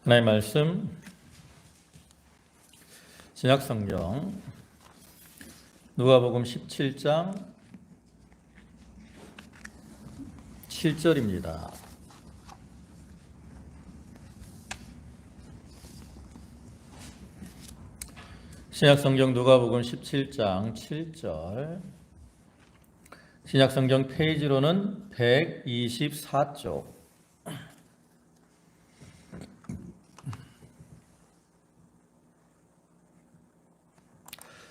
하나님의 말씀 신약성경 누가복음 17장 7절입니다. 신약성경 누가복음 17장 7절. 신약성경 페이지로는 124쪽.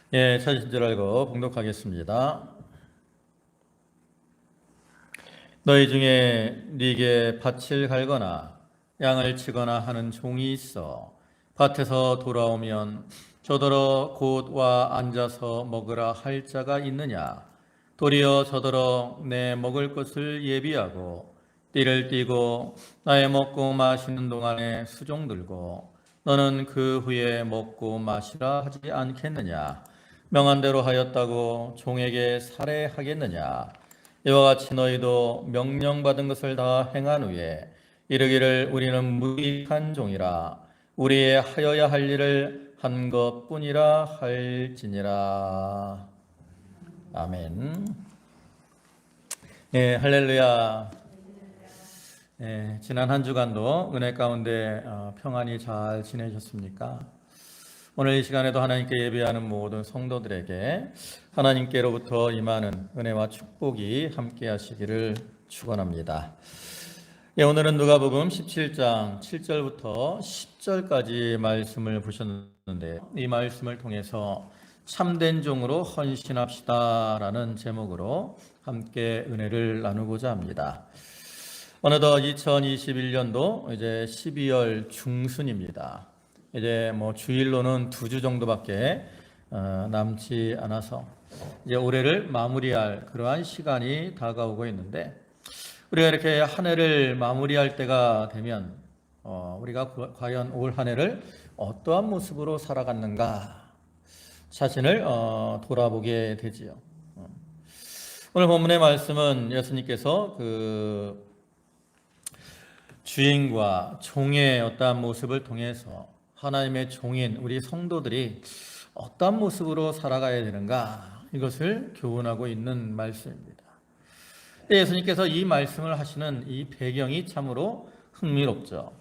찾으신 줄 알고 봉독하겠습니다. 너희 중에 네게 밭을 갈거나 양을 치거나 하는 종이 있어 밭에서 돌아오면 저더러 곧 와 앉아서 먹으라 할 자가 있느냐? 도리어 저더러 내 먹을 것을 예비하고 띠를 띠고 나의 먹고 마시는 동안에 수종 들고 너는 그 후에 먹고 마시라 하지 않겠느냐? 명한 대로 하였다고 종에게 살해하겠느냐? 이와 같이 너희도 명령받은 것을 다 행한 후에 이르기를 우리는 무익한 종이라 우리의 하여야 할 일을 한 것뿐이라 할지니라. 아멘. 할렐루야. 지난 한 주간도 은혜 가운데 평안히 잘 지내셨습니까? 오늘 이 시간에도 하나님께 예배하는 모든 성도들에게 하나님께로부터 임하는 은혜와 축복이 함께 하시기를 축원합니다. 오늘은 누가복음 17장 7절부터 10절까지 말씀을 보셨는데 이 말씀을 통해서 참된 종으로 헌신합시다라는 제목으로 함께 은혜를 나누고자 합니다. 어느덧 2021년도 이제 12월 중순입니다. 이제 주일로는 2주 정도밖에 남지 않아서 이제 올해를 마무리할 그러한 시간이 다가오고 있는데 우리가 이렇게 한 해를 마무리할 때가 되면 우리가 과연 올 한 해를 어떠한 모습으로 살아갔는가 자신을 돌아보게 되지요. 오늘 본문의 말씀은 예수님께서 그 주인과 종의 어떠한 모습을 통해서 하나님의 종인 우리 성도들이 어떠한 모습으로 살아가야 되는가 이것을 교훈하고 있는 말씀입니다. 예수님께서 이 말씀을 하시는 이 배경이 참으로 흥미롭죠.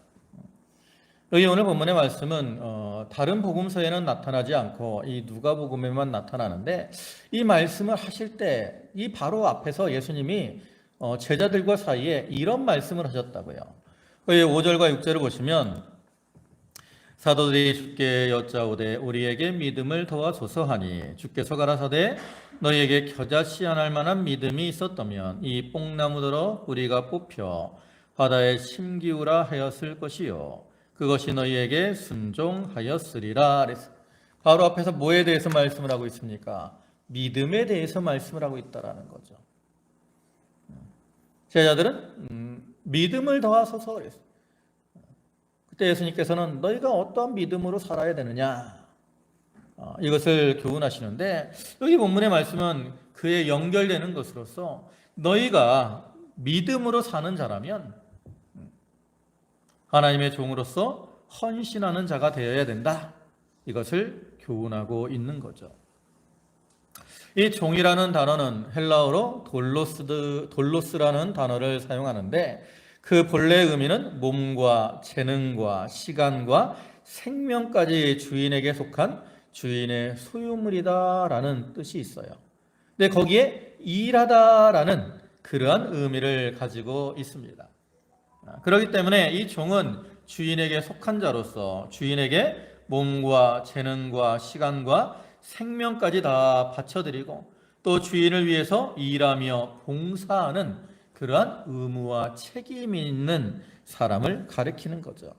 여기 오늘 본문의 말씀은 다른 복음서에는 나타나지 않고 이 누가복음에만 나타나는데 이 말씀을 하실 때 이 바로 앞에서 예수님이 제자들과 사이에 이런 말씀을 하셨다고요. 5절과 6절을 보시면 사도들이 주께 여짜오되 우리에게 믿음을 더하소서 하니 주께서 가라사대 너희에게 겨자씨 안 할 만한 믿음이 있었다면 이 뽕나무더러 우리가 뽑혀 바다에 심기우라 하였을 것이요 그것이 너희에게 순종하였으리라. 바로 앞에서 뭐에 대해서 말씀을 하고 있습니까? 믿음에 대해서 말씀을 하고 있다라는 거죠. 제자들은 믿음을 더하소서 그랬어요. 그때 예수님께서는 너희가 어떠한 믿음으로 살아야 되느냐 이것을 교훈하시는데 여기 본문의 말씀은 그에 연결되는 것으로서 너희가 믿음으로 사는 자라면 하나님의 종으로서 헌신하는 자가 되어야 된다. 이것을 교훈하고 있는 거죠. 이 종이라는 단어는 헬라어로 돌로스라는 단어를 사용하는데 그 본래의 의미는 몸과 재능과 시간과 생명까지 주인에게 속한 주인의 소유물이다라는 뜻이 있어요. 근데 거기에 일하다라는 그러한 의미를 가지고 있습니다. 그렇기 때문에 이 종은 주인에게 속한 자로서 주인에게 몸과 재능과 시간과 생명까지 다 바쳐드리고 또 주인을 위해서 일하며 봉사하는 그러한 의무와 책임이 있는 사람을 가리키는 거죠.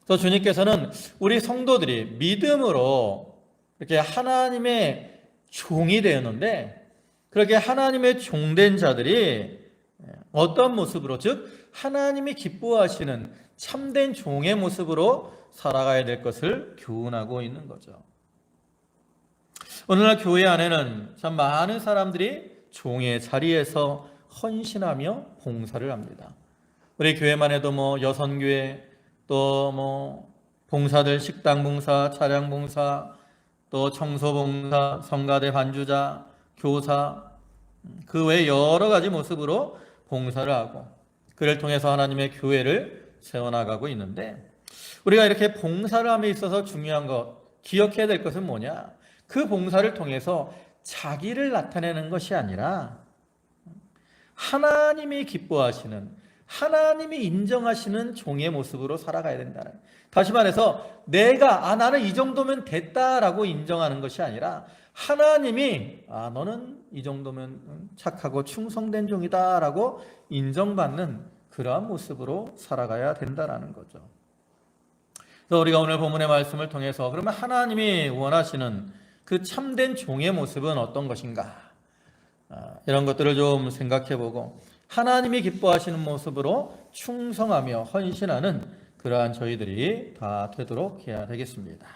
그래서 주님께서는 우리 성도들이 믿음으로 이렇게 하나님의 종이 되었는데 그렇게 하나님의 종된 자들이 어떤 모습으로 즉 하나님이 기뻐하시는 참된 종의 모습으로 살아가야 될 것을 교훈하고 있는 거죠. 오늘날 교회 안에는 참 많은 사람들이 종의 자리에서 헌신하며 봉사를 합니다. 우리 교회만 해도 여선교회 또 뭐 봉사들 식당 봉사, 차량 봉사, 또 청소 봉사, 성가대 반주자, 교사, 그 외 여러 가지 모습으로 봉사를 하고 그를 통해서 하나님의 교회를 세워나가고 있는데, 우리가 이렇게 봉사를 함에 있어서 중요한 것, 기억해야 될 것은 뭐냐? 그 봉사를 통해서 자기를 나타내는 것이 아니라 하나님이 기뻐하시는, 하나님이 인정하시는 종의 모습으로 살아가야 된다는. 다시 말해서 내가 나는 이 정도면 됐다라고 인정하는 것이 아니라 하나님이 너는 이 정도면 착하고 충성된 종이다라고 인정받는 그러한 모습으로 살아가야 된다라는 거죠. 그래서 우리가 오늘 본문의 말씀을 통해서 그러면 하나님이 원하시는 그 참된 종의 모습은 어떤 것인가? 이런 것들을 좀 생각해보고 하나님이 기뻐하시는 모습으로 충성하며 헌신하는 그러한 저희들이 다 되도록 해야 되겠습니다.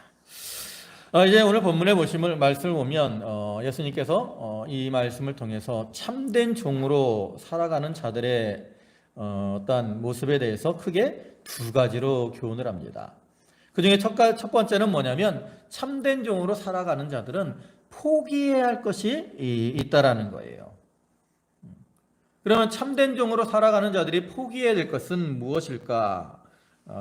이제 오늘 본문에 보시면 말씀을 보면 예수님께서 이 말씀을 통해서 참된 종으로 살아가는 자들의 어떤 모습에 대해서 크게 두 가지로 교훈을 합니다. 그 중에 첫 번째는 뭐냐면 참된 종으로 살아가는 자들은 포기해야 할 것이 있다라는 거예요. 그러면 참된 종으로 살아가는 자들이 포기해야 될 것은 무엇일까?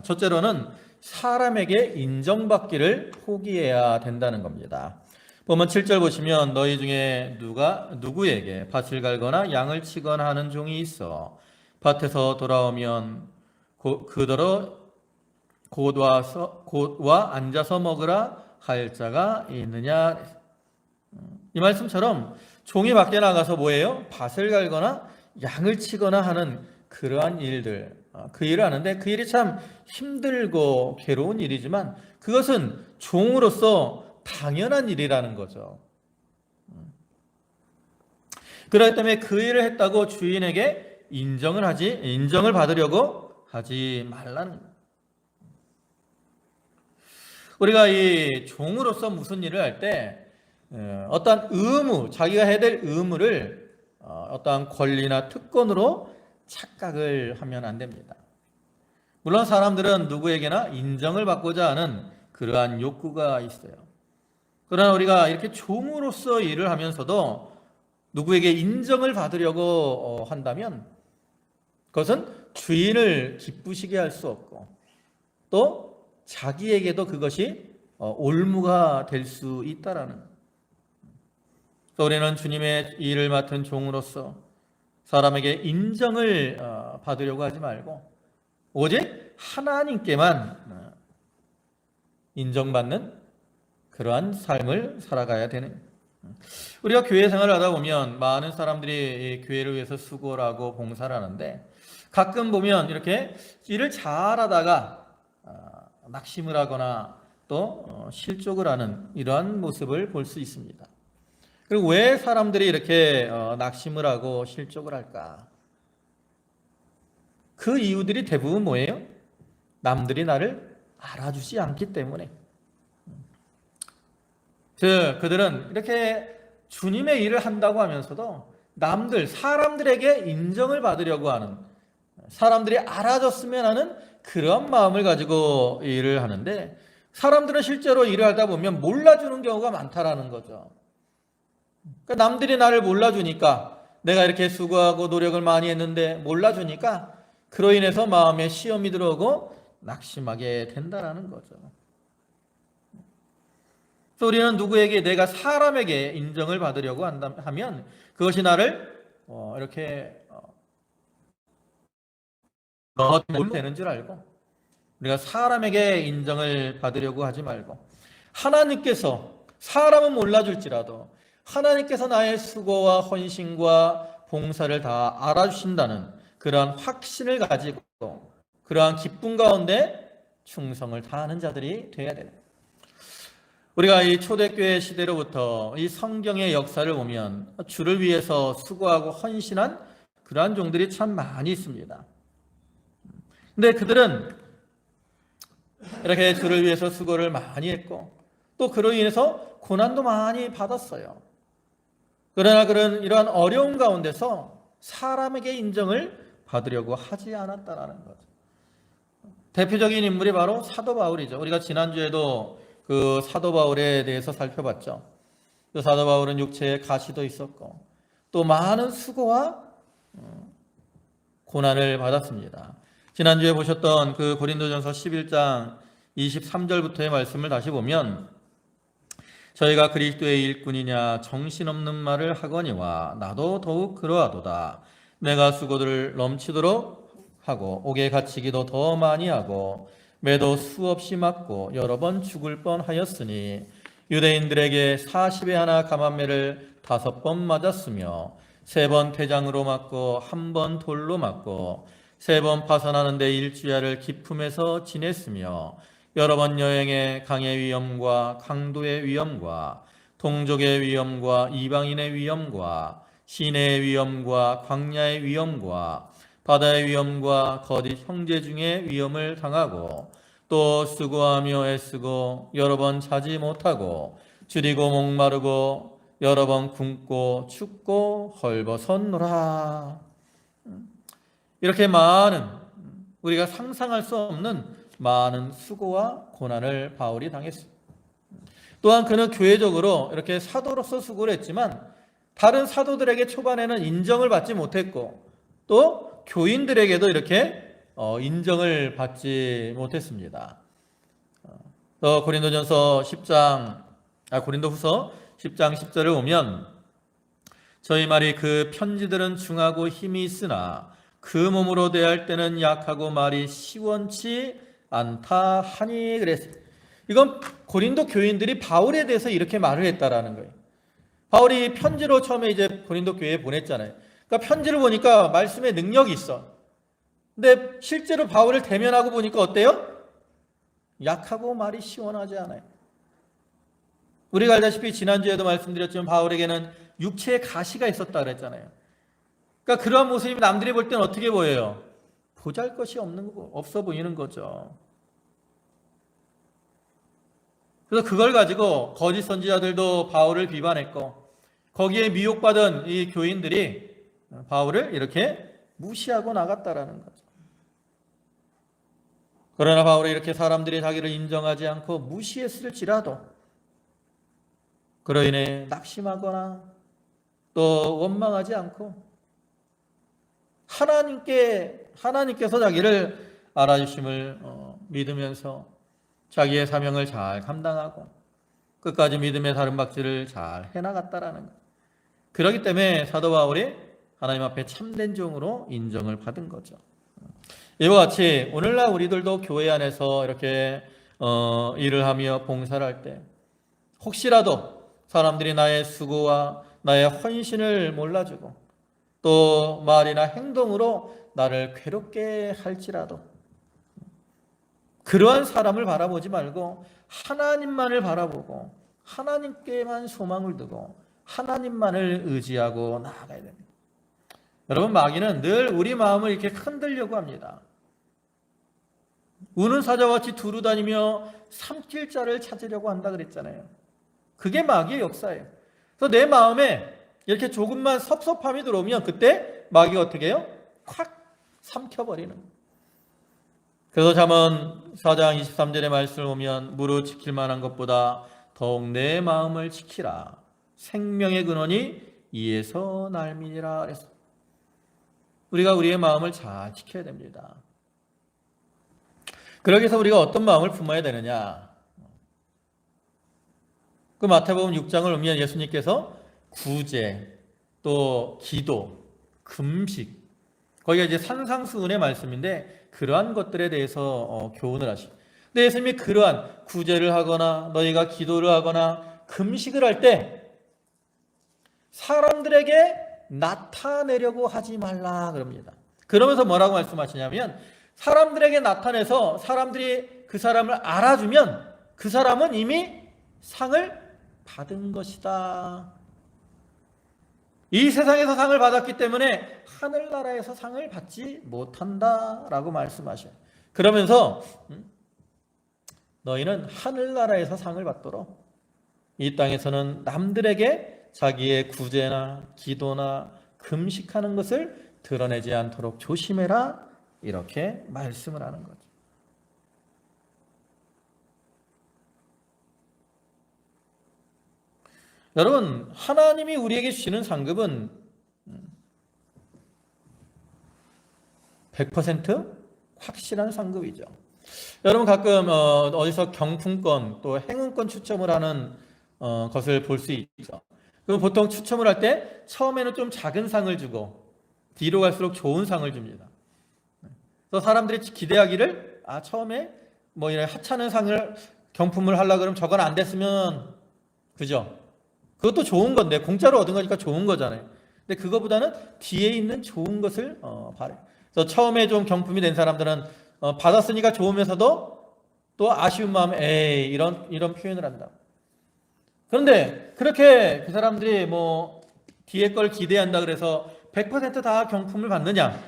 첫째로는 사람에게 인정받기를 포기해야 된다는 겁니다. 보면 7절 보시면 너희 중에 누구에게 밭을 갈거나 양을 치거나 하는 종이 있어 밭에서 돌아오면 그더러 곧 와 앉아서 먹으라 할 자가 있느냐. 이 말씀처럼 종이 밖에 나가서 뭐예요? 밭을 갈거나 양을 치거나 하는 그러한 일들, 그 일을 하는데 그 일이 참 힘들고 괴로운 일이지만 그것은 종으로서 당연한 일이라는 거죠. 그렇기 때문에 그 일을 했다고 주인에게 인정을 받으려고 하지 말라는 거예요. 우리가 이 종으로서 무슨 일을 할 때 어떠한 의무, 자기가 해야 될 의무를 어떠한 권리나 특권으로 착각을 하면 안 됩니다. 물론 사람들은 누구에게나 인정을 받고자 하는 그러한 욕구가 있어요. 그러나 우리가 이렇게 종으로서 일을 하면서도 누구에게 인정을 받으려고 한다면 그것은 주인을 기쁘시게 할 수 없고 또 자기에게도 그것이 올무가 될 수 있다라는. 또 우리는 주님의 일을 맡은 종으로서 사람에게 인정을 받으려고 하지 말고 오직 하나님께만 인정받는 그러한 삶을 살아가야 되는. 우리가 교회 생활을 하다 보면 많은 사람들이 교회를 위해서 수고를 하고 봉사를 하는데 가끔 보면 이렇게 일을 잘하다가 낙심을 하거나 또 실족을 하는 이러한 모습을 볼 수 있습니다. 그리고 왜 사람들이 이렇게 낙심을 하고 실족을 할까? 그 이유들이 대부분 뭐예요? 남들이 나를 알아주지 않기 때문에. 그들은 이렇게 주님의 일을 한다고 하면서도 사람들에게 인정을 받으려고 하는, 사람들이 알아줬으면 하는 그런 마음을 가지고 일을 하는데 사람들은 실제로 일을 하다 보면 몰라주는 경우가 많다라는 거죠. 그러니까 남들이 나를 몰라주니까, 내가 이렇게 수고하고 노력을 많이 했는데 몰라주니까 그로 인해서 마음에 시험이 들어오고 낙심하게 된다라는 거죠. 그래서 우리는 누구에게, 내가 사람에게 인정을 받으려고 하면 그것이 나를 이렇게 넣어도 되는 줄 알고, 우리가 사람에게 인정을 받으려고 하지 말고 하나님께서, 사람은 몰라줄지라도 하나님께서 나의 수고와 헌신과 봉사를 다 알아주신다는 그러한 확신을 가지고 그러한 기쁨 가운데 충성을 다하는 자들이 되어야 됩니다. 우리가 이 초대교회 시대로부터 이 성경의 역사를 보면 주를 위해서 수고하고 헌신한 그러한 종들이 참 많이 있습니다. 근데 그들은 이렇게 주를 위해서 수고를 많이 했고 또 그로 인해서 고난도 많이 받았어요. 그러나 이러한 어려운 가운데서 사람에게 인정을 받으려고 하지 않았다라는 거죠. 대표적인 인물이 바로 사도 바울이죠. 우리가 지난주에도 그 사도 바울에 대해서 살펴봤죠. 그 사도 바울은 육체에 가시도 있었고 또 많은 수고와 고난을 받았습니다. 지난주에 보셨던 그 고린도전서 11장 23절부터의 말씀을 다시 보면 저희가 그리스도의 일꾼이냐 정신없는 말을 하거니와 나도 더욱 그러하도다. 내가 수고를 넘치도록 하고 옥에 갇히기도 더 많이 하고 매도 수없이 맞고 여러 번 죽을 뻔하였으니 유대인들에게 40에 하나 감한매를 5번 맞았으며 3번 태장으로 맞고 1번 돌로 맞고 3번 파선하는데 일주야를 기품에서 지냈으며 여러 번 여행에 강의 위험과 강도의 위험과 동족의 위험과 이방인의 위험과 시내의 위험과 광야의 위험과 바다의 위험과 거짓 형제 중에 위험을 당하고 또 수고하며 애쓰고 여러 번 자지 못하고 줄이고 목마르고 여러 번 굶고 춥고 헐벗었노라. 이렇게 많은 우리가 상상할 수 없는 많은 수고와 고난을 바울이 당했습니다. 또한 그는 교회적으로 이렇게 사도로서 수고를 했지만 다른 사도들에게 초반에는 인정을 받지 못했고 또 교인들에게도 이렇게 인정을 받지 못했습니다. 고린도후서 10장 10절을 보면 저희 말이 그 편지들은 중하고 힘이 있으나 그 몸으로 대할 때는 약하고 말이 시원치 않다 하니 그랬어요. 이건 고린도 교인들이 바울에 대해서 이렇게 말을 했다라는 거예요. 바울이 편지로 처음에 이제 고린도 교회에 보냈잖아요. 그러니까 편지를 보니까 말씀에 능력이 있어. 근데 실제로 바울을 대면하고 보니까 어때요? 약하고 말이 시원하지 않아요. 우리가 알다시피 지난주에도 말씀드렸지만 바울에게는 육체에 가시가 있었다 그랬잖아요. 그러니까 그러한 모습이 남들이 볼 때는 어떻게 보여요? 보잘것이 없어 보이는 거죠. 그래서 그걸 가지고 거짓 선지자들도 바울을 비판했고 거기에 미혹받은 이 교인들이 바울을 이렇게 무시하고 나갔다라는 거죠. 그러나 바울이 이렇게 사람들이 자기를 인정하지 않고 무시했을지라도 그로 인해 낙심하거나 또 원망하지 않고 하나님께서 자기를 알아주심을 믿으면서 자기의 사명을 잘 감당하고 끝까지 믿음의 다름박질을 잘 해나갔다라는 거예요. 그렇기 때문에 사도 바울이 하나님 앞에 참된 종으로 인정을 받은 거죠. 이와 같이 오늘날 우리들도 교회 안에서 이렇게 일을 하며 봉사를 할 때 혹시라도 사람들이 나의 수고와 나의 헌신을 몰라주고 또 말이나 행동으로 나를 괴롭게 할지라도 그러한 사람을 바라보지 말고 하나님만을 바라보고 하나님께만 소망을 두고 하나님만을 의지하고 나아가야 됩니다. 여러분, 마귀는 늘 우리 마음을 이렇게 흔들려고 합니다. 우는 사자와 같이 두루 다니며 삼킬 자를 찾으려고 한다 그랬잖아요. 그게 마귀의 역사예요. 그래서 내 마음에 이렇게 조금만 섭섭함이 들어오면 그때 마귀가 어떻게 해요? 콱 삼켜버리는 거예요. 그래서 잠언 4장 23절의 말씀을 보면 무릇 지킬 만한 것보다 더욱 내 마음을 지키라. 생명의 근원이 이에서 날미니라 그랬어요. 우리가 우리의 마음을 잘 지켜야 됩니다. 그러기 위해서 우리가 어떤 마음을 품어야 되느냐? 그 마태복음 6장을 보면 예수님께서 구제, 또 기도, 금식, 거기가 이제 산상수훈의 말씀인데 그러한 것들에 대해서 교훈을 하십니다. 근데 예수님이 그러한 구제를 하거나 너희가 기도를 하거나 금식을 할 때 사람들에게 나타내려고 하지 말라 그럽니다. 그러면서 뭐라고 말씀하시냐면 사람들에게 나타내서 사람들이 그 사람을 알아주면 그 사람은 이미 상을 받은 것이다. 이 세상에서 상을 받았기 때문에 하늘나라에서 상을 받지 못한다라고 말씀하셔요. 그러면서 너희는 하늘나라에서 상을 받도록 이 땅에서는 남들에게 자기의 구제나 기도나 금식하는 것을 드러내지 않도록 조심해라 이렇게 말씀을 하는 거죠. 여러분, 하나님이 우리에게 주시는 상급은 100% 확실한 상급이죠. 여러분 가끔 어디서 경품권 또 행운권 추첨을 하는 것을 볼 수 있죠. 그럼 보통 추첨을 할 때 처음에는 좀 작은 상을 주고 뒤로 갈수록 좋은 상을 줍니다. 그래서 사람들이 기대하기를 처음에 뭐 이런 하찮은 상을 경품을 하려고 그러면 저건 안 됐으면 그죠? 그것도 좋은 건데 공짜로 얻은 거니까 좋은 거잖아요. 근데 그거보다는 뒤에 있는 좋은 것을 바래. 그래서 처음에 좀 경품이 된 사람들은 받았으니까 좋으면서도 또 아쉬운 마음에 에이 이런 표현을 한다. 그런데 그렇게 그 사람들이 뭐 뒤에 걸 기대한다 그래서 100%다 경품을 받느냐?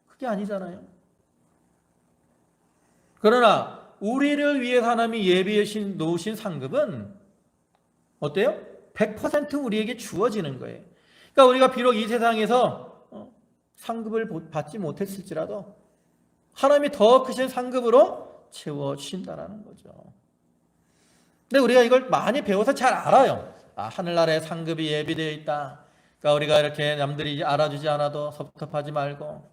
그게 아니잖아요. 그러나 우리를 위해 하나님이 예비해 놓으신 상급은 어때요? 100% 우리에게 주어지는 거예요. 그러니까 우리가 비록 이 세상에서 상급을 받지 못했을지라도 하나님이 더 크신 상급으로 채워주신다는 거죠. 근데 우리가 이걸 많이 배워서 잘 알아요. 하늘나라에 상급이 예비되어 있다. 그러니까 우리가 이렇게 남들이 알아주지 않아도 섭섭하지 말고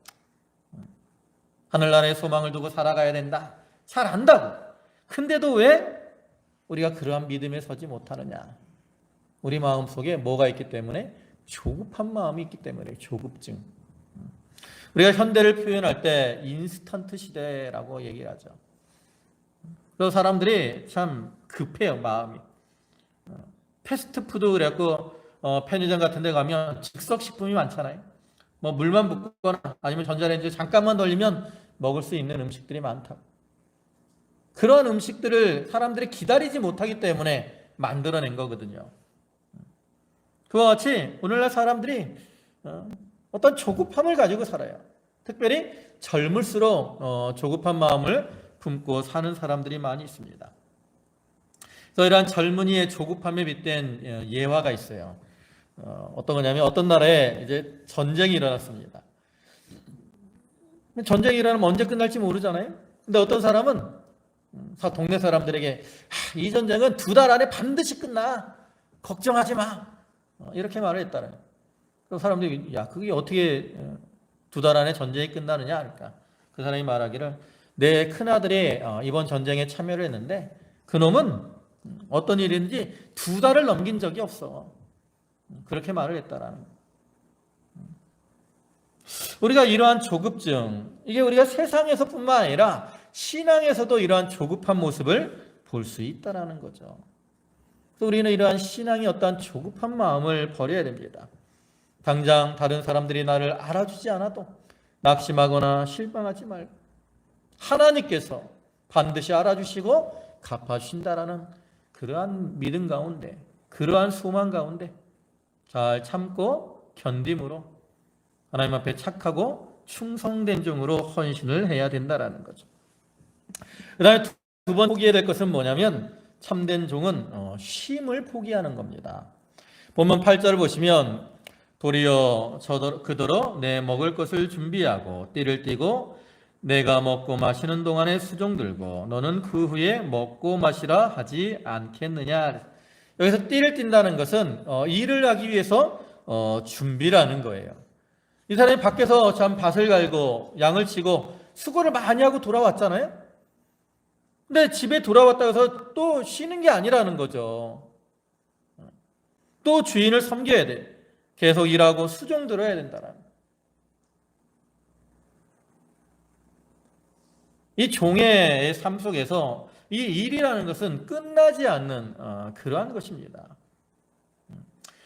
하늘나라에 소망을 두고 살아가야 된다. 잘 안다고. 근데도 왜 우리가 그러한 믿음에 서지 못하느냐? 우리 마음속에 뭐가 있기 때문에? 조급한 마음이 있기 때문에. 조급증. 우리가 현대를 표현할 때 인스턴트 시대라고 얘기를 하죠. 그래서 사람들이 참 급해요, 마음이. 패스트푸드 그래갖고 편의점 같은 데 가면 즉석식품이 많잖아요. 뭐 물만 붓거나 아니면 전자레인지 잠깐만 돌리면 먹을 수 있는 음식들이 많다고. 그런 음식들을 사람들이 기다리지 못하기 때문에 만들어낸 거거든요. 그와 같이 오늘날 사람들이 어떤 조급함을 가지고 살아요. 특별히 젊을수록 조급한 마음을 품고 사는 사람들이 많이 있습니다. 그래서 이러한 젊은이의 조급함에 빗댄 예화가 있어요. 어떤 거냐면 어떤 나라에 이제 전쟁이 일어났습니다. 전쟁이 일어나면 언제 끝날지 모르잖아요. 근데 어떤 사람은 동네 사람들에게 이 전쟁은 2달 안에 반드시 끝나. 걱정하지 마. 이렇게 말을 했다는. 그래서 사람들이 그게 어떻게 2달 안에 전쟁이 끝나느냐 하니까 그 사람이 말하기를 내 큰아들이 이번 전쟁에 참여를 했는데 그놈은 어떤 일인지 2달을 넘긴 적이 없어. 그렇게 말을 했다라는. 우리가 이러한 조급증, 이게 우리가 세상에서뿐만 아니라 신앙에서도 이러한 조급한 모습을 볼 수 있다라는 거죠. 그래서 우리는 이러한 신앙이 어떠한 조급한 마음을 버려야 됩니다. 당장 다른 사람들이 나를 알아주지 않아도 낙심하거나 실망하지 말고 하나님께서 반드시 알아주시고 갚아주신다라는 그러한 믿음 가운데, 그러한 소망 가운데 잘 참고 견딤으로 하나님 앞에 착하고 충성된 종으로 헌신을 해야 된다라는 거죠. 그 다음에 두 번 포기해야 될 것은 뭐냐면 참된 종은 쉼을 포기하는 겁니다. 본문 8절을 보시면 도리어 그더러 내 먹을 것을 준비하고 띠를 띠고 내가 먹고 마시는 동안에 수종 들고 너는 그 후에 먹고 마시라 하지 않겠느냐. 여기서 띠를 띈다는 것은 일을 하기 위해서 준비라는 거예요. 이 사람이 밖에서 참 밭을 갈고 양을 치고 수고를 많이 하고 돌아왔잖아요. 근데 집에 돌아왔다 해서 또 쉬는 게 아니라는 거죠. 또 주인을 섬겨야 돼. 계속 일하고 수종 들어야 된다라는. 이 종의 삶 속에서 이 일이라는 것은 끝나지 않는 그러한 것입니다.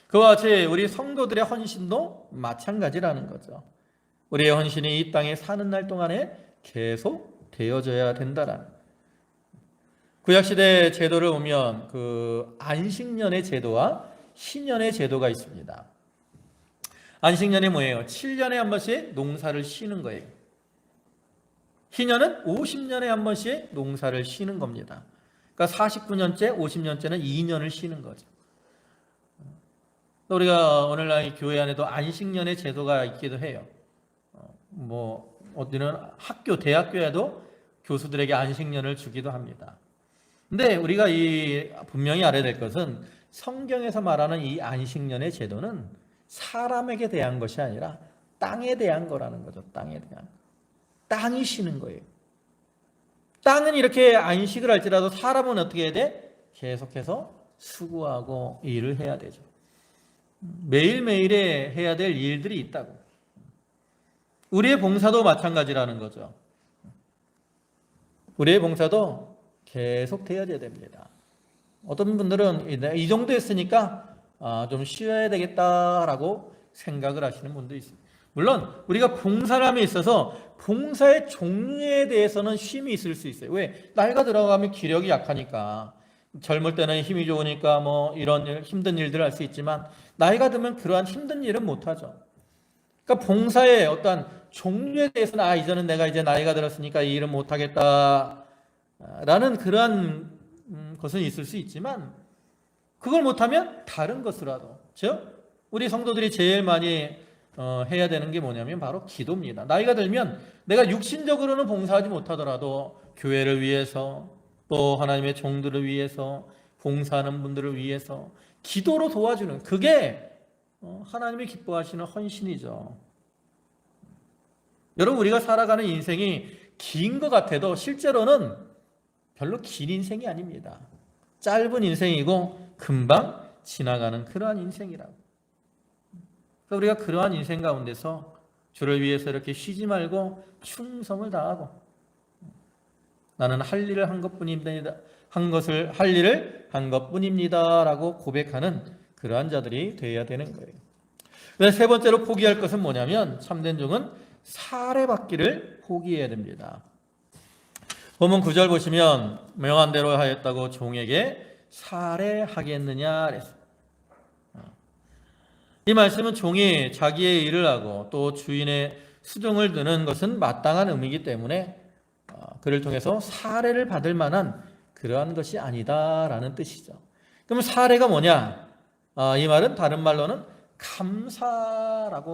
그와 같이 우리 성도들의 헌신도 마찬가지라는 거죠. 우리의 헌신이 이 땅에 사는 날 동안에 계속 되어져야 된다라는. 구약시대 제도를 보면 그 안식년의 제도와 희년의 제도가 있습니다. 안식년이 뭐예요? 7년에 한 번씩 농사를 쉬는 거예요. 희년은 50년에 한 번씩 농사를 쉬는 겁니다. 그러니까 49년째, 50년째는 2년을 쉬는 거죠. 우리가 오늘날 교회 안에도 안식년의 제도가 있기도 해요. 어디는 학교, 대학교에도 교수들에게 안식년을 주기도 합니다. 근데 우리가 분명히 알아야 될 것은 성경에서 말하는 이 안식년의 제도는 사람에게 대한 것이 아니라 땅에 대한 거라는 거죠. 땅에 대한. 땅이 쉬는 거예요. 땅은 이렇게 안식을 할지라도 사람은 어떻게 해야 돼? 계속해서 수고하고 일을 해야 되죠. 매일매일에 해야 될 일들이 있다고. 우리의 봉사도 마찬가지라는 거죠. 우리의 봉사도 계속 되어져야 됩니다. 어떤 분들은 이 정도 했으니까 좀 쉬어야 되겠다라고 생각을 하시는 분도 있습니다. 물론 우리가 봉사를 함에 있어서 봉사의 종류에 대해서는 쉼이 있을 수 있어요. 왜? 나이가 들어가면 기력이 약하니까, 젊을 때는 힘이 좋으니까 뭐 이런 힘든 일들을 할 수 있지만 나이가 들면 그러한 힘든 일은 못하죠. 그러니까 봉사의 어떤 종류에 대해서는 이제는 내가 이제 나이가 들었으니까 이 일은 못하겠다라는 그러한 것은 있을 수 있지만, 그걸 못하면 다른 것으로라도, 즉 우리 성도들이 제일 많이 해야 되는 게 뭐냐면 바로 기도입니다. 나이가 들면 내가 육신적으로는 봉사하지 못하더라도 교회를 위해서, 또 하나님의 종들을 위해서, 봉사하는 분들을 위해서 기도로 도와주는, 그게 하나님이 기뻐하시는 헌신이죠. 여러분, 우리가 살아가는 인생이 긴 것 같아도 실제로는 별로 긴 인생이 아닙니다. 짧은 인생이고 금방 지나가는 그러한 인생이라고. 그러니까 우리가 그러한 인생 가운데서 주를 위해서 이렇게 쉬지 말고 충성을 다하고, 나는 할 일을 한 것뿐입니다. 할 일을 한 것뿐입니다라고 고백하는 그러한 자들이 되어야 되는 거예요. 그래서 세 번째로 포기할 것은 뭐냐면, 참된 종은 사례받기를 포기해야 됩니다. 본문 9절 보시면 명한 대로 하였다고 종에게 살해하겠느냐 그랬어요. 이 말씀은 종이 자기의 일을 하고 또 주인의 수종을 드는 것은 마땅한 의미이기 때문에 그를 통해서 살해를 받을 만한 그러한 것이 아니다라는 뜻이죠. 그러면 살해가 뭐냐? 이 말은 다른 말로는 감사라고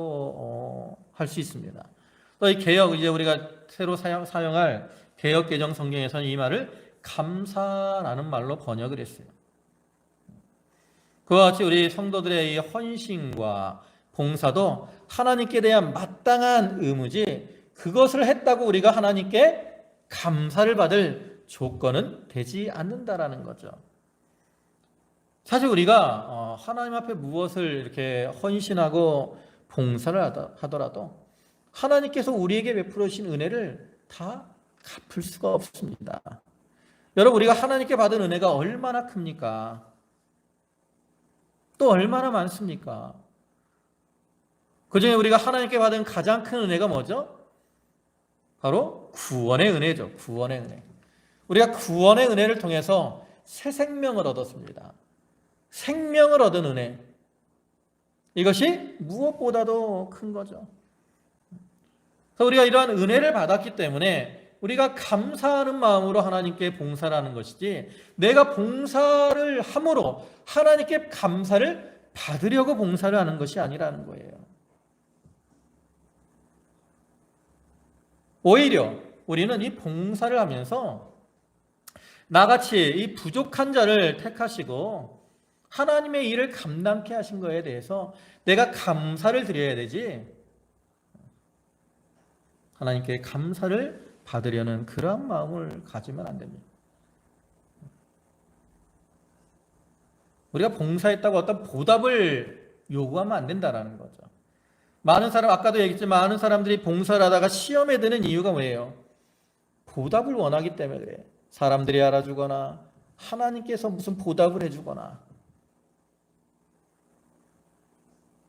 할 수 있습니다. 또 이 개역, 이제 우리가 새로 사용할 개역 개정 성경에서는 이 말을 감사라는 말로 번역을 했어요. 그와 같이 우리 성도들의 이 헌신과 봉사도 하나님께 대한 마땅한 의무지, 그것을 했다고 우리가 하나님께 감사를 받을 조건은 되지 않는다라는 거죠. 사실 우리가 하나님 앞에 무엇을 이렇게 헌신하고 봉사를 하더라도 하나님께서 우리에게 베풀어 주신 은혜를 다 갚을 수가 없습니다. 여러분, 우리가 하나님께 받은 은혜가 얼마나 큽니까? 또 얼마나 많습니까? 그중에 우리가 하나님께 받은 가장 큰 은혜가 뭐죠? 바로 구원의 은혜죠. 구원의 은혜. 우리가 구원의 은혜를 통해서 새 생명을 얻었습니다. 생명을 얻은 은혜. 이것이 무엇보다도 큰 거죠. 그래서 우리가 이러한 은혜를 받았기 때문에 우리가 감사하는 마음으로 하나님께 봉사를 하는 것이지, 내가 봉사를 함으로 하나님께 감사를 받으려고 봉사를 하는 것이 아니라는 거예요. 오히려 우리는 이 봉사를 하면서 나같이 이 부족한 자를 택하시고 하나님의 일을 감당케 하신 것에 대해서 내가 감사를 드려야 되지, 하나님께 감사를 받으려는 그러한 마음을 가지면 안 됩니다. 우리가 봉사했다고 어떤 보답을 요구하면 안 된다는 거죠. 많은 사람, 아까도 얘기했지만 많은 사람들이 봉사를 하다가 시험에 드는 이유가 뭐예요? 보답을 원하기 때문에 그래요. 사람들이 알아주거나 하나님께서 무슨 보답을 해주거나.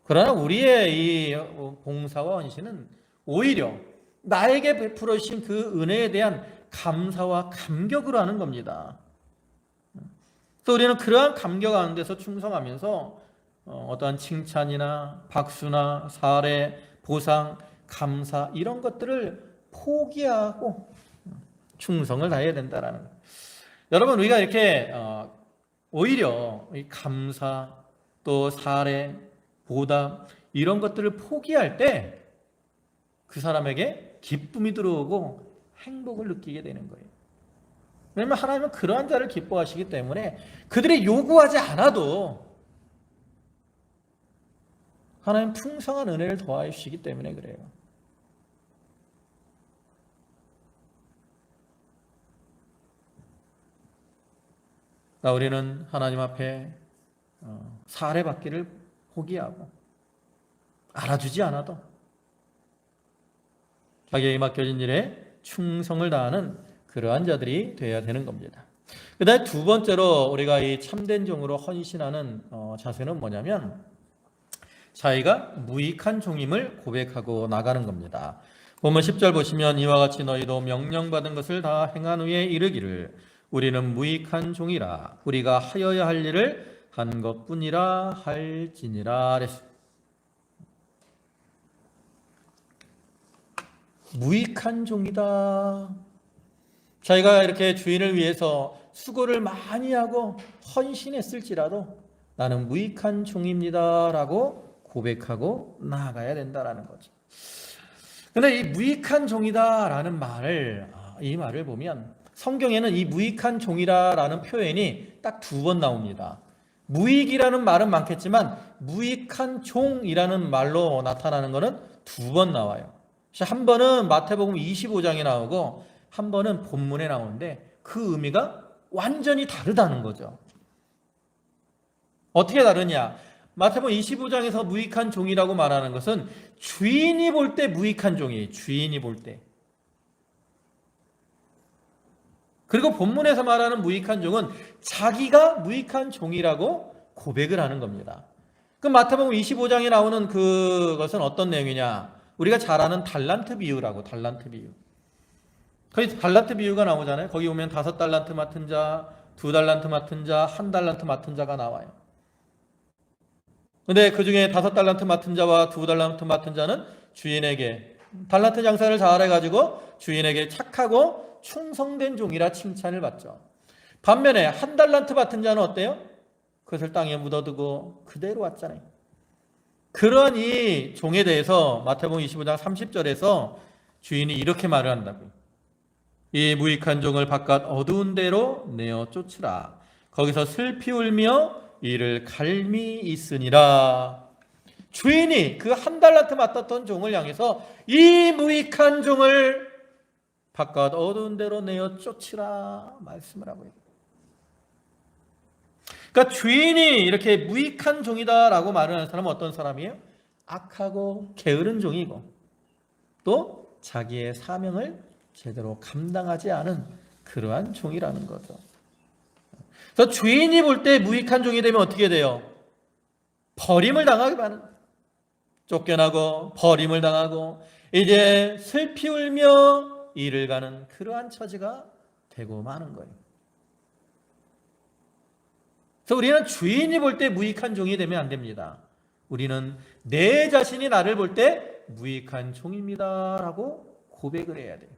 그러나 우리의 이 봉사와 헌신은 오히려 나에게 베풀어 주신 그 은혜에 대한 감사와 감격으로 하는 겁니다. 또 우리는 그러한 감격 가운데서 충성하면서 어떠한 칭찬이나 박수나 사례, 보상, 감사 이런 것들을 포기하고 충성을 다해야 된다라는 거예요. 여러분, 우리가 이렇게 오히려 이 감사, 또 사례, 보답 이런 것들을 포기할 때 그 사람에게 기쁨이 들어오고 행복을 느끼게 되는 거예요. 왜냐하면 하나님은 그러한 자를 기뻐하시기 때문에 그들이 요구하지 않아도 하나님 풍성한 은혜를 더하여 주시기 때문에 그래요. 우리는 하나님 앞에 사례받기를 포기하고 알아주지 않아도 자기에게 맡겨진 일에 충성을 다하는 그러한 자들이 되어야 되는 겁니다. 그 다음에 두 번째로 우리가 이 참된 종으로 헌신하는 자세는 뭐냐면 자기가 무익한 종임을 고백하고 나가는 겁니다. 본문 10절 보시면 이와 같이 너희도 명령받은 것을 다 행한 후에 이르기를 우리는 무익한 종이라 우리가 하여야 할 일을 한 것뿐이라 할지니라 그랬어요. 무익한 종이다. 자기가 이렇게 주인을 위해서 수고를 많이 하고 헌신했을지라도 나는 무익한 종입니다 라고 고백하고 나아가야 된다라는 거죠. 근데 이 무익한 종이다라는 이 말을 보면 성경에는 이 무익한 종이라는 표현이 딱 두 번 나옵니다. 무익이라는 말은 많겠지만 무익한 종이라는 말로 나타나는 것은 두 번 나와요. 한 번은 마태복음 25장에 나오고 한 번은 본문에 나오는데 그 의미가 완전히 다르다는 거죠. 어떻게 다르냐? 마태복음 25장에서 무익한 종이라고 말하는 것은 주인이 볼 때 무익한 종이에요. 주인이 볼 때. 그리고 본문에서 말하는 무익한 종은 자기가 무익한 종이라고 고백을 하는 겁니다. 그럼 마태복음 25장에 나오는 그것은 어떤 내용이냐? 우리가 잘 아는 달란트 비유라고, 달란트 비유. 거기 달란트 비유가 나오잖아요. 거기 오면 5달란트 맡은 자, 2달란트 맡은 자, 1달란트 맡은 자가 나와요. 근데 그 중에 5달란트 맡은 자와 2달란트 맡은 자는 주인에게 달란트 장사를 잘해가지고 주인에게 착하고 충성된 종이라 칭찬을 받죠. 반면에 1달란트 맡은 자는 어때요? 그것을 땅에 묻어두고 그대로 왔잖아요. 그러한 이 종에 대해서 마태복음 25장 30절에서 주인이 이렇게 말을 한다고요. 이 무익한 종을 바깥 어두운 데로 내어 쫓으라. 거기서 슬피 울며 이를 갈미 있으니라. 주인이 그 1달란트 맡았던 종을 향해서 이 무익한 종을 바깥 어두운 데로 내어 쫓으라 말씀을 하고 있어요. 그러니까 주인이 이렇게 무익한 종이다라고 말을 하는 사람은 어떤 사람이에요? 악하고 게으른 종이고 또 자기의 사명을 제대로 감당하지 않은 그러한 종이라는 거죠. 그래서 주인이 볼 때 무익한 종이 되면 어떻게 돼요? 버림을 당하게 되는, 쫓겨나고 버림을 당하고 이제 슬피 울며 일을 가는 그러한 처지가 되고 마는 거예요. 그래서 우리는 주인이 볼 때 무익한 종이 되면 안 됩니다. 우리는 내 자신이 나를 볼 때 무익한 종입니다 라고 고백을 해야 돼요.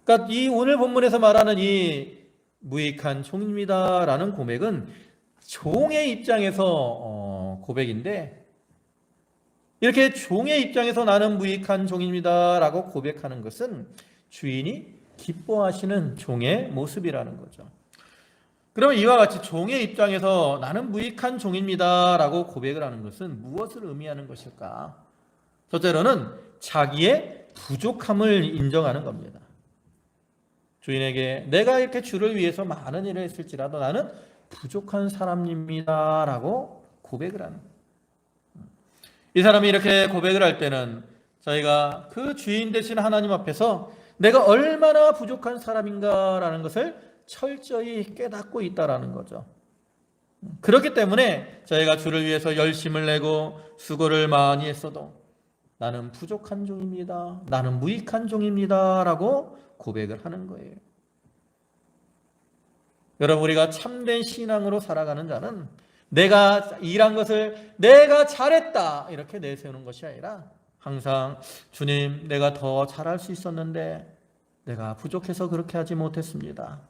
그러니까 이 오늘 본문에서 말하는 이 무익한 종입니다 라는 고백은 종의 입장에서 고백인데, 이렇게 종의 입장에서 나는 무익한 종입니다 라고 고백하는 것은 주인이 기뻐하시는 종의 모습이라는 거죠. 그러면 이와 같이 종의 입장에서 나는 무익한 종입니다 라고 고백을 하는 것은 무엇을 의미하는 것일까? 첫째로는 자기의 부족함을 인정하는 겁니다. 주인에게 내가 이렇게 주를 위해서 많은 일을 했을지라도 나는 부족한 사람입니다 라고 고백을 하는 거예요. 이 사람이 이렇게 고백을 할 때는 저희가 그 주인 되신 하나님 앞에서 내가 얼마나 부족한 사람인가라는 것을 철저히 깨닫고 있다라는 거죠. 그렇기 때문에 저희가 주를 위해서 열심을 내고 수고를 많이 했어도 나는 부족한 종입니다. 나는 무익한 종입니다. 라고 고백을 하는 거예요. 여러분, 우리가 참된 신앙으로 살아가는 자는 내가 일한 것을 내가 잘했다 이렇게 내세우는 것이 아니라 항상 주님, 내가 더 잘할 수 있었는데 내가 부족해서 그렇게 하지 못했습니다.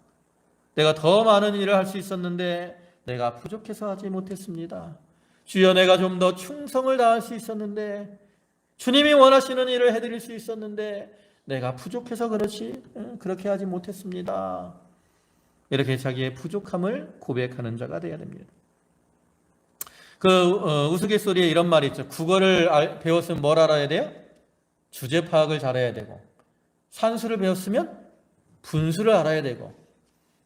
내가 더 많은 일을 할 수 있었는데 내가 부족해서 하지 못했습니다. 주여, 내가 좀 더 충성을 다할 수 있었는데 주님이 원하시는 일을 해드릴 수 있었는데 내가 부족해서 그렇지 그렇게 하지 못했습니다. 이렇게 자기의 부족함을 고백하는 자가 되어야 됩니다. 우스갯소리에 이런 말이 있죠. 국어를 배웠으면 뭘 알아야 돼요? 주제 파악을 잘해야 되고, 산수를 배웠으면 분수를 알아야 되고,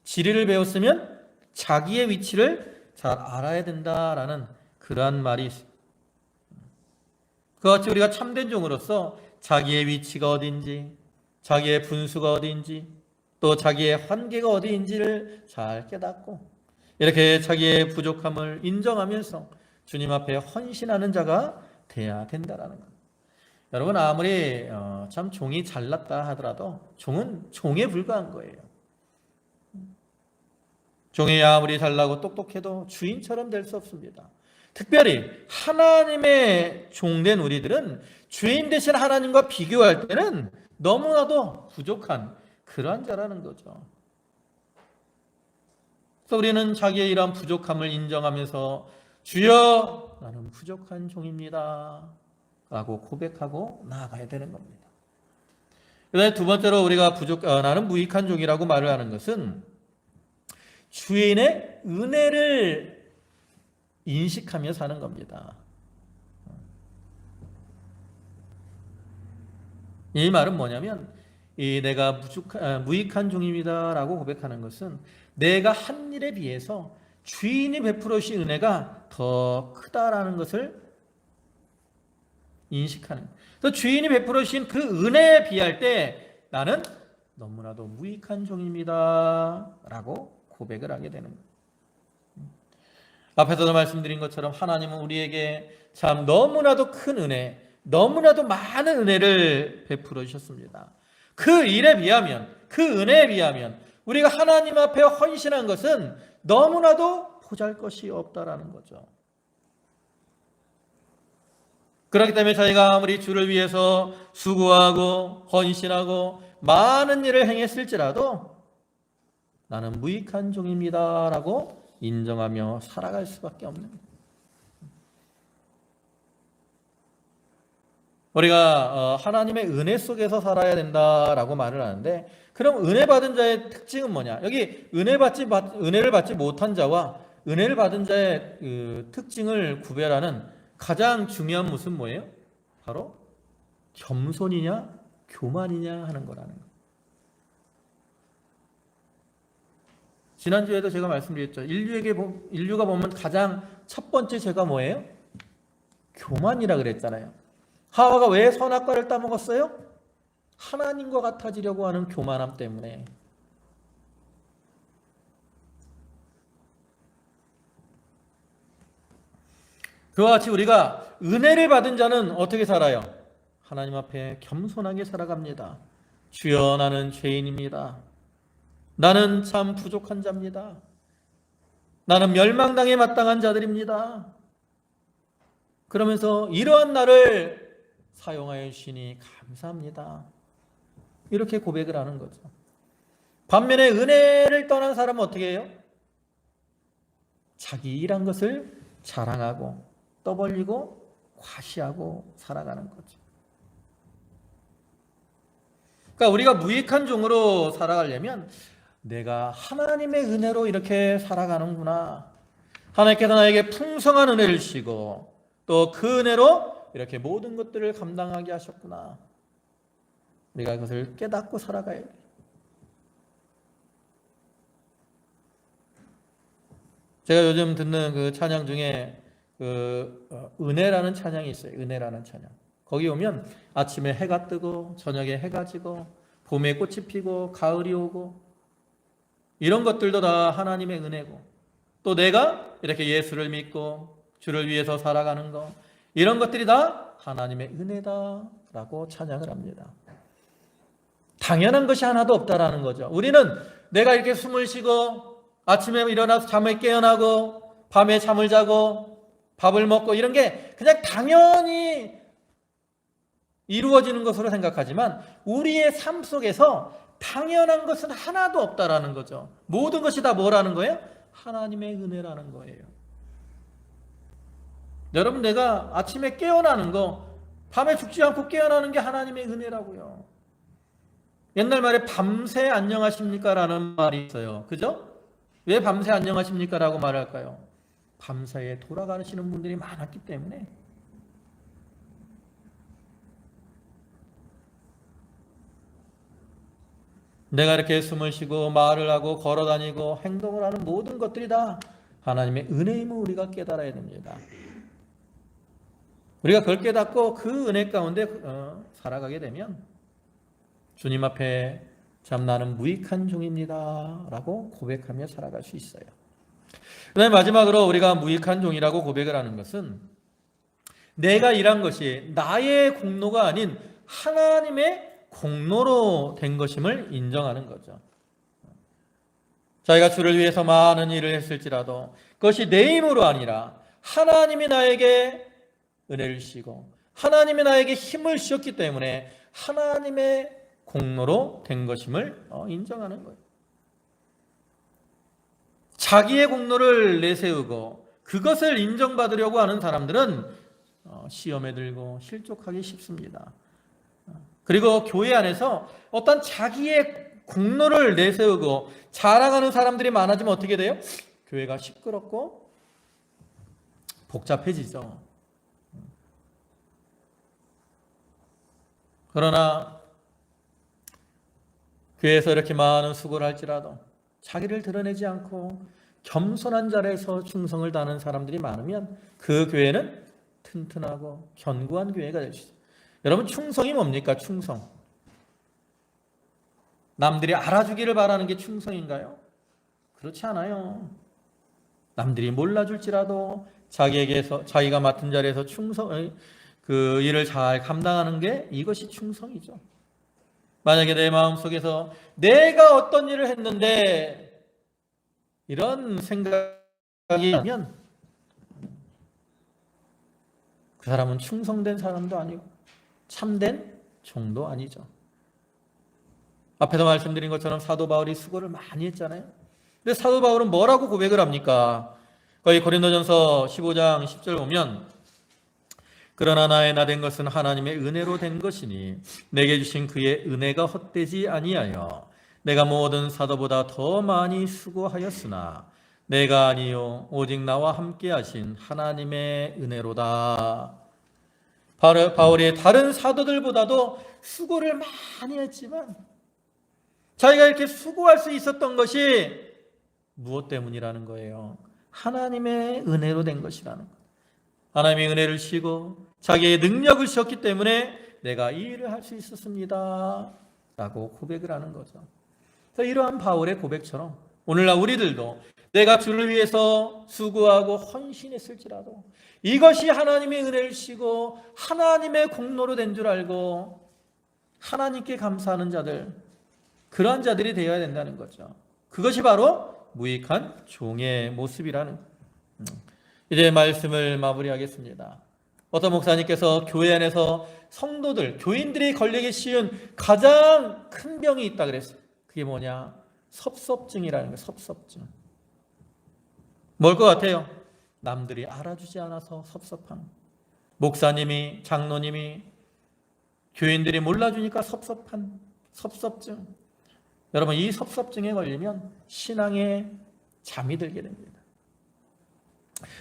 지리를 배웠으면 자기의 위치를 잘 알아야 된다라는 그러한 말이 있습니다. 그와 같이 우리가 참된 종으로서 자기의 위치가 어딘지, 자기의 분수가 어딘지, 또 자기의 한계가 어디인지를 잘 깨닫고 이렇게 자기의 부족함을 인정하면서 주님 앞에 헌신하는 자가 돼야 된다라는 것. 여러분, 아무리 참 종이 잘났다 하더라도 종은 종에 불과한 거예요. 종이 아무리 잘나고 똑똑해도 주인처럼 될 수 없습니다. 특별히 하나님의 종된 우리들은 주인 되신 하나님과 비교할 때는 너무나도 부족한 그러한 자라는 거죠. 그래서 우리는 자기의 이러한 부족함을 인정하면서 주여 나는 부족한 종입니다 라고 고백하고 나아가야 되는 겁니다. 그다음에 두 번째로 우리가 나는 무익한 종이라고 말을 하는 것은 주인의 은혜를 인식하며 사는 겁니다. 이 말은 뭐냐면 내가 무익한 종입니다 라고 고백하는 것은 내가 한 일에 비해서 주인이 베풀어 주신 은혜가 더 크다라는 것을 인식하는 거예요. 그래서 주인이 베풀어 주신 그 은혜에 비할 때 나는 너무나도 무익한 종입니다 라고 고백을 하게 되는 거예요. 앞에서도 말씀드린 것처럼 하나님은 우리에게 참 너무나도 큰 은혜, 너무나도 많은 은혜를 베풀어 주셨습니다. 그 일에 비하면, 그 은혜에 비하면 우리가 하나님 앞에 헌신한 것은 너무나도 보잘것이 없다라는 거죠. 그렇기 때문에 저희가 아무리 주를 위해서 수고하고 헌신하고 많은 일을 행했을지라도 나는 무익한 종입니다 라고 인정하며 살아갈 수밖에 없는 거예요. 우리가 하나님의 은혜 속에서 살아야 된다라고 말을 하는데, 그럼 은혜 받은 자의 특징은 뭐냐? 여기 은혜를 받지 못한 자와 은혜를 받은 자의 그 특징을 구별하는 가장 중요한 것은 뭐예요? 바로 겸손이냐 교만이냐 하는 거라는 거예요. 지난주에도 제가 말씀드렸죠. 인류가 보면 가장 첫 번째 죄가 뭐예요? 교만이라 그랬잖아요. 하와가 왜 선악과를 따먹었어요? 하나님과 같아지려고 하는 교만함 때문에. 그와 같이 우리가 은혜를 받은 자는 어떻게 살아요? 하나님 앞에 겸손하게 살아갑니다. 주여 나는 죄인입니다. 나는 참 부족한 자입니다. 나는 멸망당에 마땅한 자들입니다. 그러면서 이러한 나를 사용하여 주시니 감사합니다. 이렇게 고백을 하는 거죠. 반면에 은혜를 떠난 사람은 어떻게 해요? 자기 일한 것을 자랑하고 떠벌리고 과시하고 살아가는 거죠. 그러니까 우리가 무익한 종으로 살아가려면 내가 하나님의 은혜로 이렇게 살아가는구나. 하나님께서 나에게 풍성한 은혜를 주시고 또 그 은혜로 이렇게 모든 것들을 감당하게 하셨구나. 우리가 그것을 깨닫고 살아가야 돼요. 제가 요즘 듣는 그 찬양 중에 은혜라는 찬양이 있어요. 은혜라는 찬양. 거기 오면 아침에 해가 뜨고 저녁에 해가 지고 봄에 꽃이 피고 가을이 오고 이런 것들도 다 하나님의 은혜고, 또 내가 이렇게 예수를 믿고 주를 위해서 살아가는 거, 이런 것들이 다 하나님의 은혜다라고 찬양을 합니다. 당연한 것이 하나도 없다라는 거죠. 우리는 내가 이렇게 숨을 쉬고 아침에 일어나서 잠을 깨어나고 밤에 잠을 자고 밥을 먹고 이런 게 그냥 당연히 이루어지는 것으로 생각하지만 우리의 삶 속에서 당연한 것은 하나도 없다라는 거죠. 모든 것이 다 뭐라는 거예요? 하나님의 은혜라는 거예요. 여러분, 내가 아침에 깨어나는 거 밤에 죽지 않고 깨어나는 게 하나님의 은혜라고요. 옛날 말에 밤새 안녕하십니까? 라는 말이 있어요. 그죠? 왜 밤새 안녕하십니까? 라고 말할까요? 밤사이에 돌아가시는 분들이 많았기 때문에. 내가 이렇게 숨을 쉬고 말을 하고 걸어 다니고 행동을 하는 모든 것들이 다 하나님의 은혜임을 우리가 깨달아야 됩니다. 우리가 그걸 깨닫고 그 은혜 가운데 살아가게 되면 주님 앞에 참 나는 무익한 종입니다 라고 고백하며 살아갈 수 있어요. 그 다음에 마지막으로 우리가 무익한 종이라고 고백을 하는 것은 내가 일한 것이 나의 공로가 아닌 하나님의 공로로 된 것임을 인정하는 거죠. 자기가 주를 위해서 많은 일을 했을지라도 그것이 내 힘으로 아니라 하나님이 나에게 은혜를 주시고 하나님이 나에게 힘을 주셨기 때문에 하나님의 공로로 된 것임을 인정하는 거예요. 자기의 공로를 내세우고 그것을 인정받으려고 하는 사람들은 시험에 들고 실족하기 쉽습니다. 그리고 교회 안에서 어떤 자기의 공로를 내세우고 자랑하는 사람들이 많아지면 어떻게 돼요? 교회가 시끄럽고 복잡해지죠. 그러나 교회에서 이렇게 많은 수고를 할지라도 자기를 드러내지 않고 겸손한 자리에서 충성을 다하는 사람들이 많으면 그 교회는 튼튼하고 견고한 교회가 될 수 있어요. 여러분, 충성이 뭡니까? 충성. 남들이 알아주기를 바라는 게 충성인가요? 그렇지 않아요. 남들이 몰라줄지라도 자기가 맡은 자리에서 그 일을 잘 감당하는 게 이것이 충성이죠. 만약에 내 마음속에서 내가 어떤 일을 했는데 이런 생각이 나면 그 사람은 충성된 사람도 아니고 참된 종도 아니죠. 앞에서 말씀드린 것처럼 사도 바울이 수고를 많이 했잖아요. 근데 사도 바울은 뭐라고 고백을 합니까? 거기 고린도전서 15장 10절 보면 그러나 나의 나 된 것은 하나님의 은혜로 된 것이니 내게 주신 그의 은혜가 헛되지 아니하여 내가 모든 사도보다 더 많이 수고하였으나 내가 아니요 오직 나와 함께 하신 하나님의 은혜로다. 바울이 다른 사도들보다도 수고를 많이 했지만 자기가 이렇게 수고할 수 있었던 것이 무엇 때문이라는 거예요? 하나님의 은혜로 된 것이라는 거예요. 하나님의 은혜를 주시고 자기의 능력을 주셨기 때문에 내가 이 일을 할 수 있었습니다 라고 고백을 하는 거죠. 그래서 이러한 바울의 고백처럼 오늘날 우리들도 내가 주를 위해서 수고하고 헌신했을지라도 이것이 하나님의 은혜를 주시고 하나님의 공로로 된 줄 알고 하나님께 감사하는 자들, 그러한 자들이 되어야 된다는 거죠. 그것이 바로 무익한 종의 모습이라는. 이제 말씀을 마무리하겠습니다. 어떤 목사님께서 교회 안에서 성도들, 교인들이 걸리기 쉬운 가장 큰 병이 있다 그랬어요. 그게 뭐냐? 섭섭증이라는 거예요. 섭섭증. 뭘 것 같아요? 남들이 알아주지 않아서 섭섭함. 목사님이, 장로님이, 교인들이 몰라주니까 섭섭증. 여러분, 이 섭섭증에 걸리면 신앙에 잠이 들게 됩니다.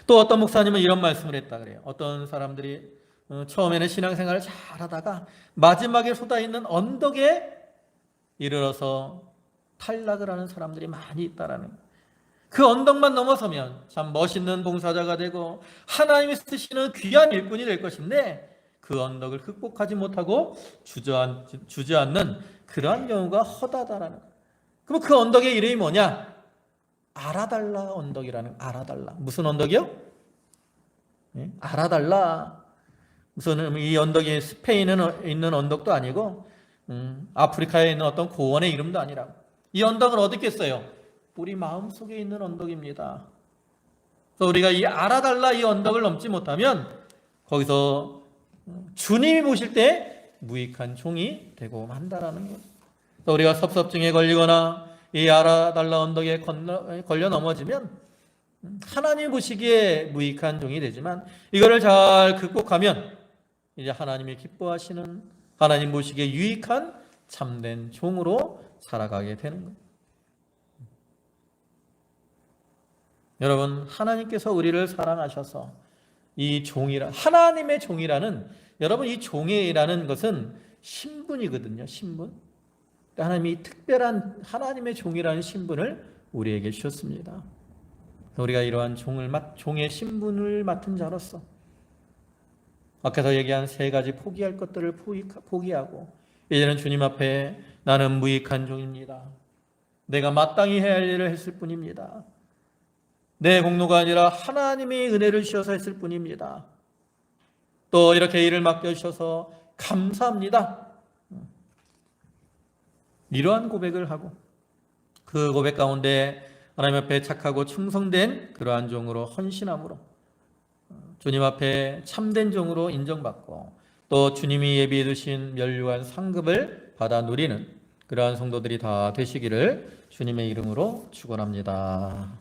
또 어떤 목사님은 이런 말씀을 했다 그래요. 어떤 사람들이 처음에는 신앙생활을 잘 하다가 마지막에 쏟아있는 언덕에 이르러서 탈락을 하는 사람들이 많이 있다라는 거예요. 그 언덕만 넘어서면 참 멋있는 봉사자가 되고 하나님이 쓰시는 귀한 일꾼이 될 것인데 그 언덕을 극복하지 못하고 주저앉는 그러한 경우가 허다하다라는 거예요. 그럼 그 언덕의 이름이 뭐냐? 아라달라 언덕이라는. 아라달라. 무슨 언덕이요? 네? 아라달라. 무슨 이 언덕이 스페인에 있는 언덕도 아니고 아프리카에 있는 어떤 고원의 이름도 아니라 이 언덕은 어디 있겠어요? 우리 마음속에 있는 언덕입니다. 그래서 우리가 이 아라달라 이 언덕을 넘지 못하면 거기서 주님이 보실 때 무익한 종이 되고 만다라는 거예요. 그래서 우리가 섭섭증에 걸리거나 이 아라달라 언덕에 걸려 넘어지면 하나님 보시기에 무익한 종이 되지만 이거를 잘 극복하면 이제 하나님이 기뻐하시는, 하나님 보시기에 유익한 참된 종으로 살아가게 되는 거예요. 여러분, 하나님께서 우리를 사랑하셔서 이 종이라, 하나님의 종이라는, 여러분 이 종이라는 것은 신분이거든요. 신분. 하나님이 특별한 하나님의 종이라는 신분을 우리에게 주셨습니다. 우리가 이러한 종의 신분을 맡은 자로서 아까서 얘기한 세 가지 포기할 것들을 포기하고 이제는 주님 앞에 나는 무익한 종입니다. 내가 마땅히 해야 할 일을 했을 뿐입니다. 내 공로가 아니라 하나님이 은혜를 주셔서 했을 뿐입니다. 또 이렇게 일을 맡겨주셔서 감사합니다. 이러한 고백을 하고 그 고백 가운데 하나님 앞에 착하고 충성된 그러한 종으로 헌신함으로 주님 앞에 참된 종으로 인정받고 또 주님이 예비해 두신 멸류관 상급을 받아 누리는 그러한 성도들이 다 되시기를 주님의 이름으로 축원합니다.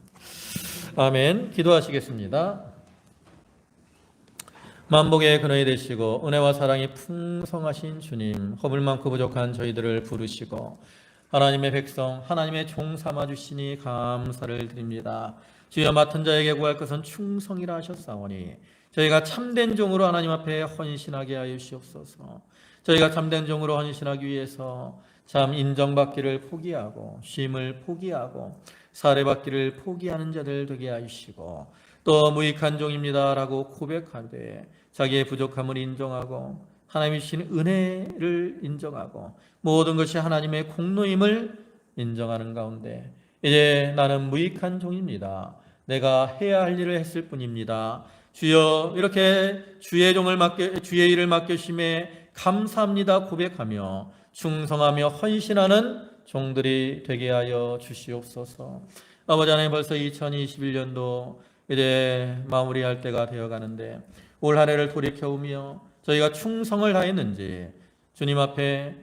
아멘. 기도하시겠습니다. 만복의 근원이 되시고 은혜와 사랑이 풍성하신 주님, 허물 많고 부족한 저희들을 부르시고 하나님의 백성, 하나님의 종 삼아주시니 감사를 드립니다. 주여 맡은 자에게 구할 것은 충성이라 하셨사오니 저희가 참된 종으로 하나님 앞에 헌신하게 하여 주시옵소서. 저희가 참된 종으로 헌신하기 위해서 참 인정받기를 포기하고 쉼을 포기하고 사례받기를 포기하는 자들 되게 하시고 또 무익한 종입니다라고 고백하되 자기의 부족함을 인정하고 하나님이 주신 은혜를 인정하고 모든 것이 하나님의 공로임을 인정하는 가운데 이제 나는 무익한 종입니다. 내가 해야 할 일을 했을 뿐입니다. 주여 이렇게 주의 일을 맡겨주심에 감사합니다 고백하며 충성하며 헌신하는 종들이 되게 하여 주시옵소서. 아버지 하나님, 벌써 2021년도 이제 마무리할 때가 되어가는데 올 한 해를 돌이켜보며 저희가 충성을 다했는지 주님 앞에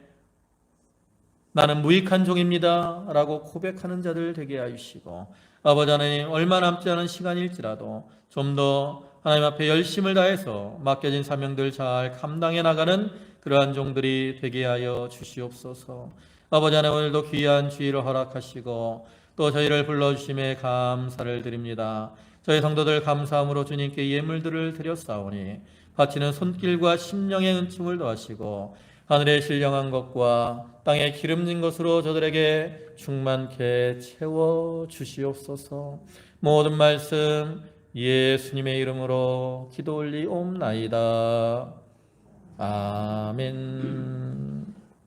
나는 무익한 종입니다 라고 고백하는 자들 되게 하시고 아버지 하나님, 얼마 남지 않은 시간일지라도 좀 더 하나님 앞에 열심을 다해서 맡겨진 사명들 잘 감당해 나가는 그러한 종들이 되게 하여 주시옵소서. 아버지 하나님, 오늘도 귀한 주의를 허락하시고 또 저희를 불러주심에 감사를 드립니다. 저희 성도들 감사함으로 주님께 예물들을 드렸사오니 바치는 손길과 심령의 은총을 더하시고 하늘의 신령한 것과 땅에 기름진 것으로 저들에게 충만케 채워 주시옵소서. 모든 말씀 예수님의 이름으로 기도 올리옵나이다. 아멘.